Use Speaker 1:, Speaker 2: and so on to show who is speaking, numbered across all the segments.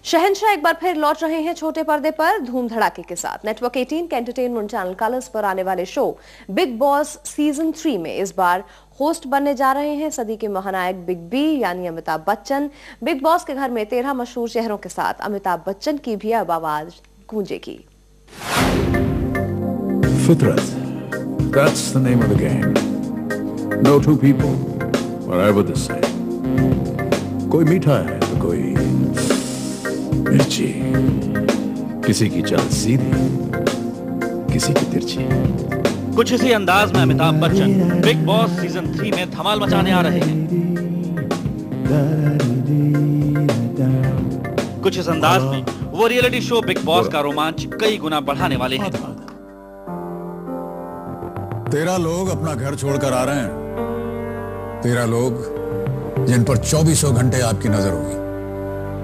Speaker 1: शहंशाह एक बार फिर लौट रहे हैं छोटे पर्दे पर धूम धड़ाके के साथ। नेटवर्क 18 के एंटरटेनमेंट चैनल कलर्स पर आने वाले शो बिग बॉस सीजन 3 में इस बार होस्ट बनने जा रहे हैं सदी के महानायक बिग बी यानी अमिताभ बच्चन। बिग बॉस के घर में 13 मशहूर चेहरों के साथ अमिताभ बच्चन की भी अब आवाज गूंजेगी।
Speaker 2: Fitrat, that's the name of the game. No two people, whatever the same. कोई मीठा है तो कोई मिर्ची, किसी की चाल सीधी, किसी की तिरछी।
Speaker 3: कुछ इसी अंदाज में Amitabh Bachchan big boss season 3 में धमाल मचाने आ रहे हैं। कुछ इस अंदाज में वो रियलिटी शो बिग बॉस का रोमांच कई गुना बढ़ाने वाले हैं।
Speaker 2: 13 लोग अपना घर छोड़कर आ रहे हैं। 13 लोग जिन पर 24 घंटे आपकी नजर होगी।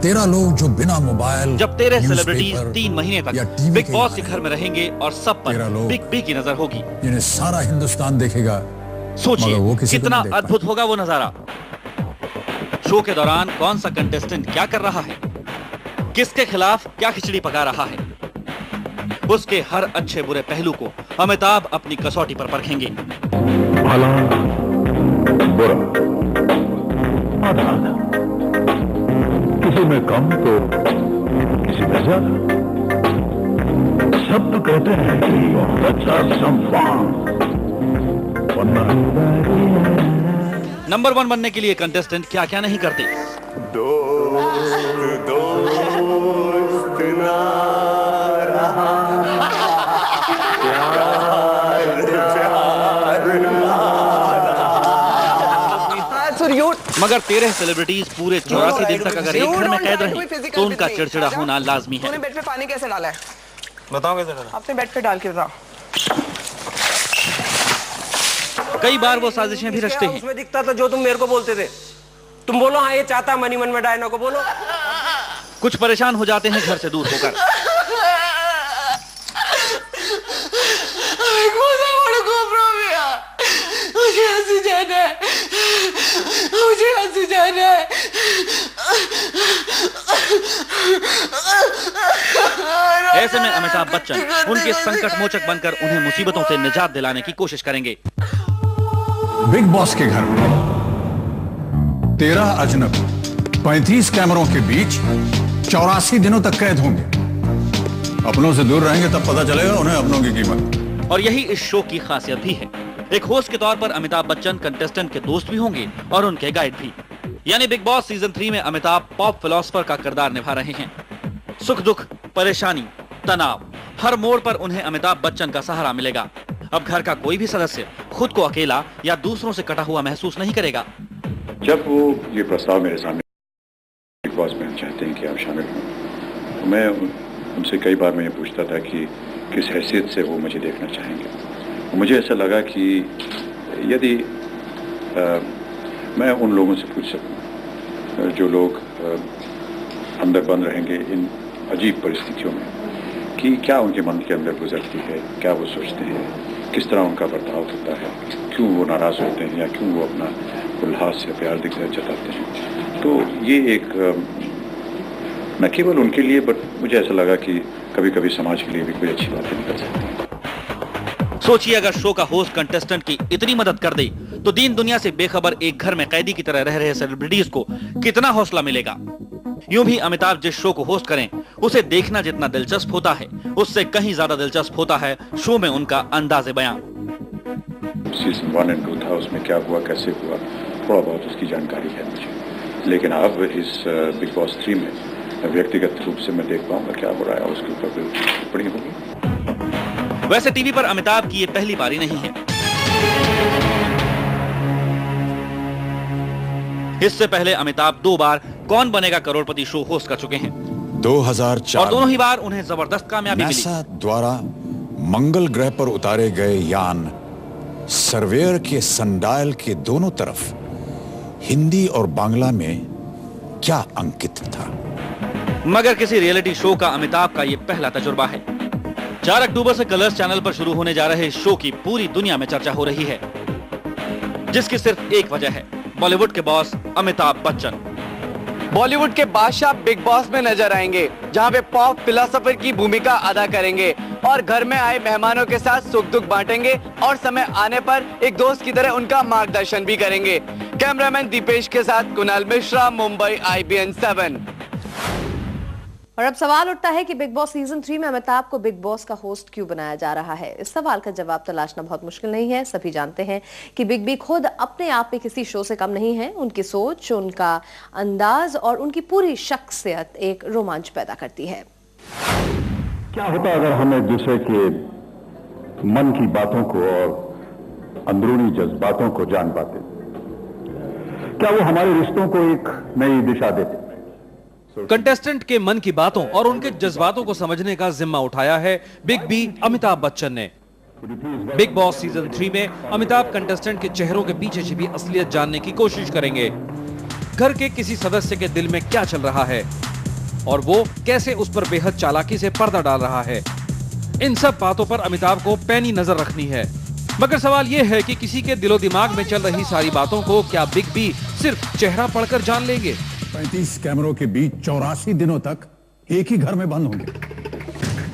Speaker 2: 13 लोग जो बिना मोबाइल,
Speaker 3: जब 13 सेलिब्रिटीज 3 महीने तक बिग बॉस के घर में रहेंगे और सब पर बिग बी की नजर होगी,
Speaker 2: जिन्हें सारा हिंदुस्तान देखेगा।
Speaker 3: सोचिए कितना अद्भुत होगा वो नजारा। शो के दौरान कौन सा कंटेस्टेंट क्या कर रहा है, किसके खिलाफ क्या खिचड़ी पका रहा है, उसके हर अच्छे बुरे पहलू को अमिताभ अपनी कसौटी पर परखेंगे।
Speaker 4: भला बुरा आधा आधा, किसी में कम तो किसी में ज्यादा। सब तो कहते हैं कि बच्चा
Speaker 3: नंबर 1 बनने के लिए कंटेस्टेंट क्या क्या नहीं करते।
Speaker 5: दोस्त दोस्त ना रहा,
Speaker 3: मगर 13 सेलिब्रिटीज पूरे 84 दिन तक अगर एक घर में कैद रहे तो उनका चिड़चिड़ा होना लाजमी है।
Speaker 6: तूने बेड पे पानी कैसे डाला है?
Speaker 5: बताओ कैसे डाला?
Speaker 6: अपने बेड पे डाल के बताओ।
Speaker 3: कई बार वो साजिशें भी रचते हैं।
Speaker 6: उसमें दिखता था जो तुम मेरे को बोलते थे। तुम बोलो हाँ ये चाहता मनी मन में डायना को बोलो।
Speaker 3: कुछ परेशान हो जाते हैं घर से दूर होकर।
Speaker 6: मुझे हंसी जाना है, मुझे हंसी जाना है।
Speaker 3: ऐसे में अमिताभ बच्चन उनके संकट मोचक बनकर उन्हें मुसीबतों से निजात दिलाने की कोशिश करेंगे।
Speaker 2: बिग बॉस के घर में 13 अजनबी 35 कैमरों के बीच 84 दिनों तक कैद होंगे। अपनों से दूर रहेंगे तब पता चलेगा उन्हें अपनों की कीमत।
Speaker 3: और यही इस शो की खासियत भी है। एक होस्ट के तौर पर अमिताभ बच्चन कंटेस्टेंट के दोस्त भी होंगे और उनके गाइड भी। यानी बिग बॉस सीजन 3 में अमिताभ पॉप फिलोसोफर का किरदार निभा रहे हैं। सुख दुख, परेशानी, तनाव, हर मोड़ पर उन्हें अमिताभ बच्चन का सहारा मिलेगा। अब घर का कोई भी सदस्य खुद को अकेला या दूसरों से कटा हुआ महसूस नहीं करेगा।
Speaker 4: जब वो ये प्रस्ताव मेरे सामने बिग बॉस में चाहते हैं कि आप शामिल हों, तो मैं उनसे कई बार मैं ये पूछता था कि किस हैसियत से वो मुझे देखना चाहेंगे। मुझे ऐसा लगा कि यदि मैं उन लोगों से पूछ सकूं जो लोग अंदर बंद रहेंगे इन अजीब परिस्थितियों में, कि क्या उनके मन के अंदर गुजरती है, क्या वो सोचते हैं, किस तरह उनका बर्ताव होता है, क्यों वो नाराज़ होते हैं या क्यों वो अपना उल्लास या प्यार जताते हैं। तो ये एक न केवल उनके लिए बट मुझे ऐसा लगा कि कभी कभी समाज के लिए भी कोई अच्छी बातें निकल सकती हैं।
Speaker 3: सोचिए अगर शो का होस्ट कंटेस्टेंट की इतनी मदद कर दे तो दीन दुनिया से बेखबर एक घर में कैदी की तरह रह रहे सेलिब्रिटीज को कितना हौसला मिलेगा। यूं भी अमिताभ जिस शो को होस्ट करें उसे देखना जितना दिलचस्प होता है उससे कहीं ज्यादा दिलचस्प होता है शो में उनका अंदाज़े बयां।
Speaker 4: सीजन 1 और 2 था, उसमें क्या हुआ, कैसे हुआ, थोड़ा बहुत उसकी जानकारी है मुझे। लेकिन अब इस बिग बॉस 3 में व्यक्तिगत रूप से मैं देख पाऊंगा क्या हो रहा है, उसके ऊपर टिप्पणी होगी।
Speaker 3: वैसे टीवी पर अमिताभ की ये पहली बारी नहीं है। इससे पहले अमिताभ 2 बार कौन बनेगा करोड़पति शो होस्ट कर चुके हैं
Speaker 2: 2004
Speaker 3: और दोनों ही बार उन्हें जबरदस्त कामयाबी मिली।
Speaker 2: नासा द्वारा मंगल ग्रह पर उतारे गए यान सर्वेयर के सनडायल के दोनों तरफ हिंदी और बांग्ला में क्या अंकित था।
Speaker 3: मगर किसी रियलिटी शो का अमिताभ का ये पहला तजुर्बा है। 4 अक्टूबर से कलर्स चैनल पर शुरू होने जा रहे इस शो की पूरी दुनिया में चर्चा हो रही है, जिसकी सिर्फ एक वजह है, बॉलीवुड के बॉस अमिताभ बच्चन।
Speaker 7: बॉलीवुड के बादशाह बिग बॉस में नजर आएंगे, जहां वे पॉप फिलोसोफर की भूमिका अदा करेंगे और घर में आए मेहमानों के साथ सुख दुख बांटेंगे और समय आने पर एक दोस्त की तरह उनका मार्गदर्शन भी करेंगे। कैमरामैन दीपेश के साथ कुणाल मिश्रा, मुंबई IBN 7।
Speaker 1: और अब सवाल उठता है कि बिग बॉस सीजन 3 में अमिताभ को बिग बॉस का होस्ट क्यों बनाया जा रहा है। इस सवाल का जवाब तलाशना बहुत मुश्किल नहीं है। सभी जानते हैं कि बिग बी खुद अपने आप में किसी शो से कम नहीं है। उनकी सोच, उनका अंदाज और उनकी पूरी शख्सियत एक रोमांच पैदा करती है।
Speaker 4: क्या होता अगर हम एक दूसरे के मन की बातों को और अंदरूनी जज्बातों को जान पाते? क्या वो हमारे रिश्तों को एक नई दिशा देते?
Speaker 8: कंटेस्टेंट के मन की बातों और उनके जज्बातों को समझने का जिम्मा उठाया है बिग बी अमिताभ बच्चन ने। बिग बॉस सीजन 3 में अमिताभ कंटेस्टेंट के चेहरों के पीछे छिपी असलियत जानने की कोशिश करेंगे। घर के किसी सदस्य के दिल में क्या चल रहा है और वो कैसे उस पर बेहद चालाकी से पर्दा डाल रहा है। इन सब बातों पर अमिताभ को पैनी नजर रखनी है। मगर सवाल यह है कि किसी के दिलो दिमाग में चल रही सारी बातों को क्या बिग बी सिर्फ चेहरा पढ़कर जान लेंगे?
Speaker 2: 35 कैमरों के बीच 84 दिनों तक एक ही घर में बंद होंगे।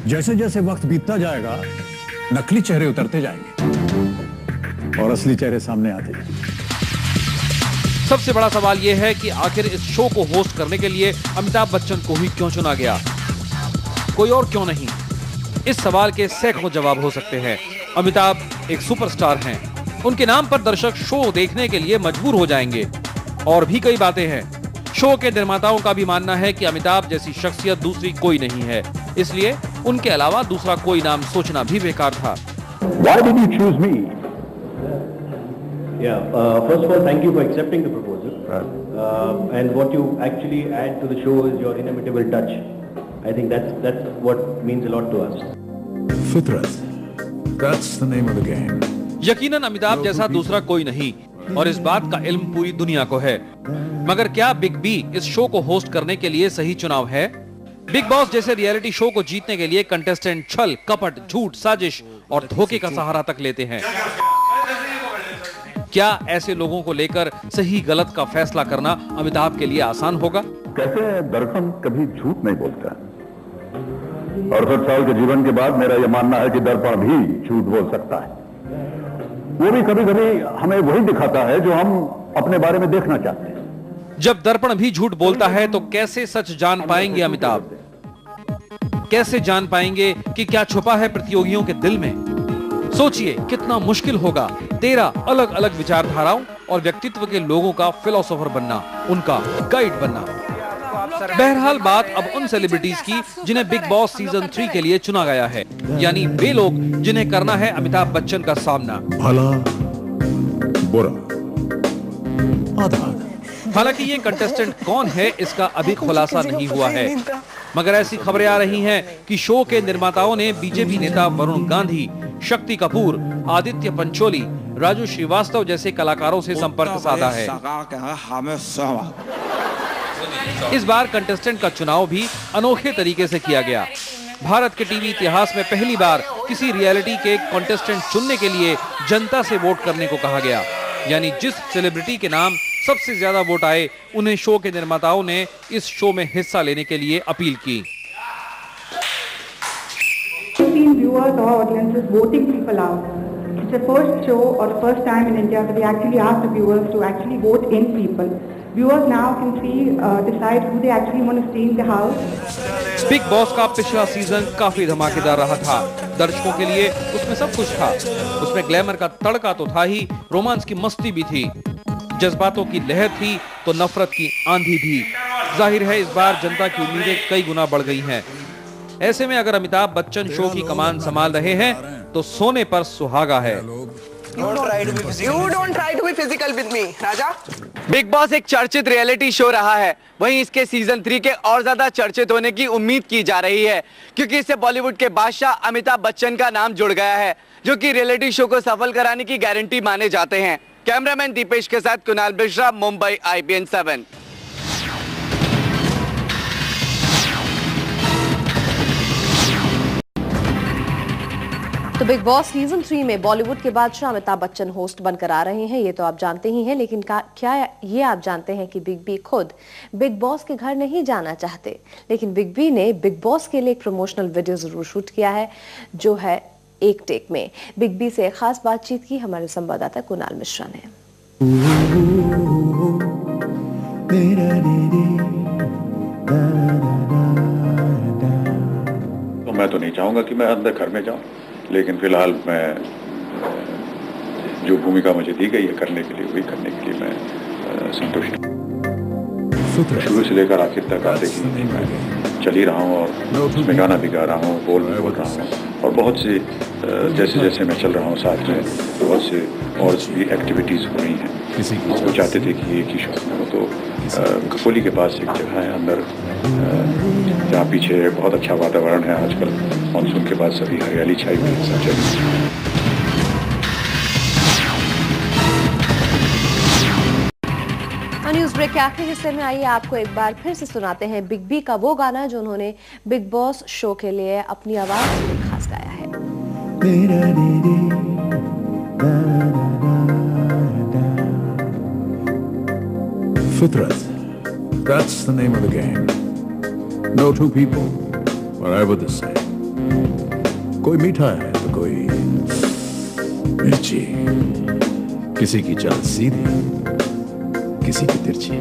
Speaker 2: जैसे जैसे वक्त बीतता जाएगा, नकली चेहरे उतरते जाएंगे और असली चेहरे सामने आते जाएंगे।
Speaker 8: सबसे बड़ा सवाल यह है कि आखिर इस शो को होस्ट करने के लिए अमिताभ बच्चन को ही क्यों चुना गया, कोई और क्यों नहीं? इस सवाल के सैकड़ों जवाब हो सकते हैं। अमिताभ एक सुपरस्टार हैं, उनके नाम पर दर्शक शो देखने के लिए मजबूर हो जाएंगे। और भी कई बातें हैं। शो के निर्माताओं का भी मानना है कि अमिताभ जैसी शख्सियत दूसरी कोई नहीं है, इसलिए उनके अलावा दूसरा कोई नाम सोचना भी बेकार था।
Speaker 4: Why did you choose me?
Speaker 9: First of all, thank you for accepting the proposal. And what you actually add to the show is your inimitable touch. I think that's what means a lot to us.
Speaker 2: फितरत, that's the name of the game.
Speaker 8: यकीनन अमिताभ जैसा दूसरा कोई नहीं और इस बात का इल्म पूरी दुनिया को है। मगर क्या बिग बी इस शो को होस्ट करने के लिए सही चुनाव है? बिग बॉस जैसे रियलिटी शो को जीतने के लिए कंटेस्टेंट छल, कपट, झूठ, साजिश और धोखे का सहारा तक लेते हैं। क्या ऐसे लोगों को लेकर सही गलत का फैसला करना अमिताभ के लिए आसान होगा?
Speaker 4: कहते हैं दर्पण कभी झूठ नहीं बोलता। 68 साल के जीवन के बाद मेरा यह मानना है कि दर्पण भी झूठ बोल सकता है। वो भी कभी कभी हमें वही दिखाता है जो हम अपने बारे में देखना चाहते हैं।
Speaker 8: जब दर्पण भी झूठ बोलता है तो कैसे सच जान पाएंगे अमिताभ? कैसे जान पाएंगे कि क्या छुपा है प्रतियोगियों के दिल में? सोचिए कितना मुश्किल होगा 13 अलग अलग विचारधाराओं और व्यक्तित्व के लोगों का फिलोसोफर बनना, उनका गाइड बनना। बहरहाल बात अब उन सेलिब्रिटीज की जिन्हें बिग बॉस सीजन 3 के लिए चुना गया है, यानी वे लोग जिन्हें करना है अमिताभ बच्चन का सामना।
Speaker 2: भला बुरा आधा।
Speaker 8: हालांकि ये कंटेस्टेंट कौन है इसका अभी खुलासा नहीं हुआ है, मगर ऐसी खबरें आ रही हैं कि शो के निर्माताओं ने बीजेपी नेता वरुण गांधी, शक्ति कपूर, आदित्य पंचोली, राजू श्रीवास्तव जैसे कलाकारों से संपर्क साधा है। इस बार कंटेस्टेंट का चुनाव भी अनोखे तरीके से किया गया। भारत के टीवी इतिहास में पहली बार किसी रियलिटी के कंटेस्टेंट चुनने के लिए जनता से वोट करने को कहा गया, यानी जिस सेलिब्रिटी के नाम सबसे ज्यादा वोट आए उन्हें शो के निर्माताओं ने इस शो में हिस्सा लेने के लिए अपील की।
Speaker 10: Viewers or audiences voting people out. It's the first show or the first time in India that we actually ask the viewers to actually vote in people. Viewers now can decide who they actually want to see in the house.
Speaker 8: Big boss का पिछला season काफी धमाकेदार रहा था। दर्शकों के लिए उसमें सब कुछ था। उसमें ग्लैमर का तड़का तो था ही, रोमांस की मस्ती भी थी, जज्बातों की लहर थी तो नफरत की आंधी भी। जाहिर है इस बार जनता की उम्मीदें कई गुना बढ़ गई हैं। ऐसे में अगर अमिताभ बच्चन शो की कमान संभाल रहे हैं तो सोने पर सुहागा है।
Speaker 6: You don't try to be physical with me, Raja.
Speaker 7: Big boss एक चर्चित रियलिटी शो रहा है, वहीं इसके सीजन 3 के और ज्यादा चर्चित होने की उम्मीद की जा रही है, क्योंकि इससे बॉलीवुड के बादशाह अमिताभ बच्चन का नाम जुड़ गया है, जो कि रियलिटी शो को सफल कराने की गारंटी माने जाते हैं। कैमरामैन दीपेश के साथ कुणाल मिश्रा, मुंबई IBN 7।
Speaker 1: तो तो बिग बॉस सीजन 3 में बॉलीवुड के बादशाह अमिताभ बच्चन होस्ट बनकर आ रहे हैं, ये तो आप जानते ही हैं। लेकिन क्या ये आप जानते हैं कि बिग बी खुद बिग बॉस के घर नहीं जाना चाहते, लेकिन बिग बी ने बिग बॉस के लिए एक प्रमोशनल वीडियो जरूर शूट किया है, जो है एक टेक में। बिग बी से खास बातचीत की हमारे संवाददाता कुणाल मिश्रा ने।
Speaker 4: तो मैं तो नहीं चाहूंगा कि मैं अंदर घर में जाऊं, लेकिन फिलहाल मैं जो भूमिका मुझे दी गई है करने के लिए, वही करने के लिए मैं संतुष्ट हूँ। शुरू से लेकर आखिर तक आप देखिए मैं चल ही रहा हूँ और उसमें गाना भी गा रहा हूँ, बोल रहा हूँ, और बहुत सी जैसे जैसे मैं चल रहा हूँ साथ में बहुत से और भी एक्टिविटीज़ हो रही हैं। वो चाहते थे कि एक ही शॉट में हो, तो कपोली के पास एक जगह है अंदर जहाँ पीछे बहुत अच्छा वातावरण है। आजकल मानसून के बाद सभी हरियाली छाई हुई है।
Speaker 1: न्यूज ब्रेक के आखिरी हिस्से में आइए आपको एक बार फिर से सुनाते हैं बिग बी का वो गाना जो उन्होंने बिग बॉस शो के लिए अपनी आवाज में खास गाया है।
Speaker 2: Fitrat, that's the name of the game. No two people, whatever the same. कोई मीठा है तो कोई मिर्ची, किसी की चाल सीधी, किसी की तिरछी।